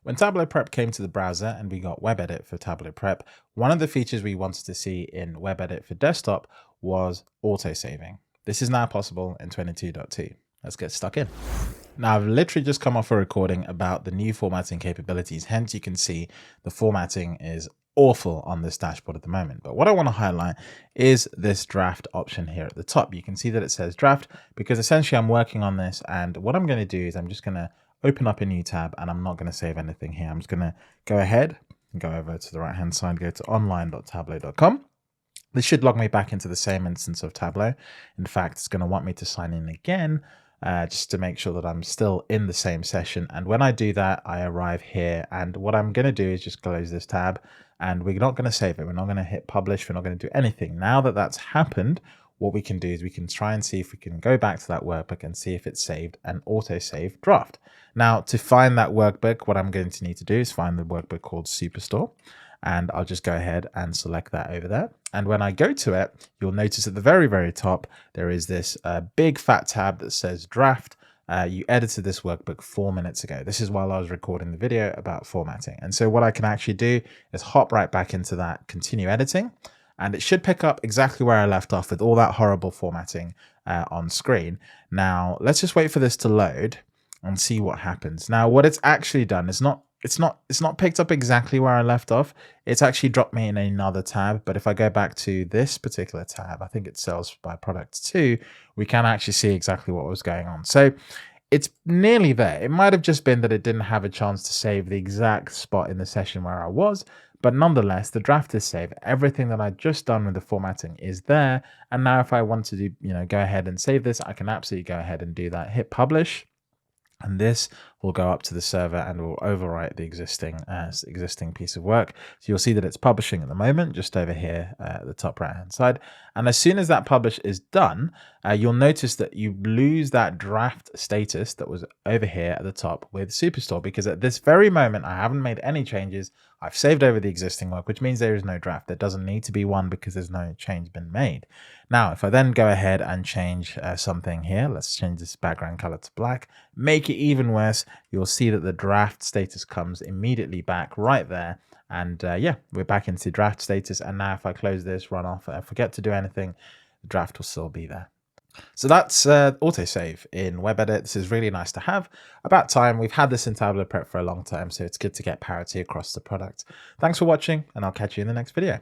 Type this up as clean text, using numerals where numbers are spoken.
When Tableau Prep came to the browser and we got Web Edit for Tableau Prep, one of the features we wanted to see in Web Edit for desktop was auto-saving. This is now possible in 22.2. Let's get stuck in. Now, I've literally just come off a recording about the new formatting capabilities. Hence, you can see the formatting is awful on this dashboard at the moment. But what I want to highlight is this draft option here at the top. You can see that it says draft because essentially I'm working on this. And what I'm going to do is I'm just going to open up a new tab, and I'm not going to save anything here. I'm just going to go ahead and go over to the right hand side, go to online.tableau.com. This should log me back into the same instance of Tableau. In fact, it's going to want me to sign in again just to make sure that I'm still in the same session. And when I do that, I arrive here. And what I'm going to do is just close this tab, and we're not going to save it. We're not going to hit publish. We're not going to do anything. Now that that's happened, what we can do is we can try and see if we can go back to that workbook and see if it's saved an auto-save draft. Now, to find that workbook, what I'm going to need to do is find the workbook called Superstore. And I'll just go ahead and select that over there. And when I go to it, you'll notice at the very, very top, there is this big fat tab that says draft. You edited this workbook 4 minutes ago. This is while I was recording the video about formatting. And so what I can actually do is hop right back into that continue editing. And it should pick up exactly where I left off with all that horrible formatting on screen. Now, let's just wait for this to load and see what happens. Now, what it's actually done is it's not picked up exactly where I left off. It's actually dropped me in another tab. But if I go back to this particular tab, I think it's sales by product 2, we can actually see exactly what was going on. So it's nearly there. It might have just been that it didn't have a chance to save the exact spot in the session where I was, but nonetheless, the draft is saved. Everything that I'd just done with the formatting is there. And now if I want to do, go ahead and save this, I can absolutely go ahead and do that. Hit publish. And this will go up to the server and will overwrite the existing piece of work. So you'll see that it's publishing at the moment, just over here at the top right hand side. And as soon as that publish is done, you'll notice that you lose that draft status that was over here at the top with Superstore, because at this very moment, I haven't made any changes. I've saved over the existing work, which means there is no draft. There doesn't need to be one because there's no change been made. Now, if I then go ahead and change something here, let's change this background color to black, make it even worse, you'll see that the draft status comes immediately back right there. And yeah, we're back into draft status. And now if I close this, run off, forget to do anything, the draft will still be there. So that's autosave in Web Edit. This is really nice to have. About time. We've had this in Tableau Prep for a long time, so it's good to get parity across the product. Thanks for watching, and I'll catch you in the next video.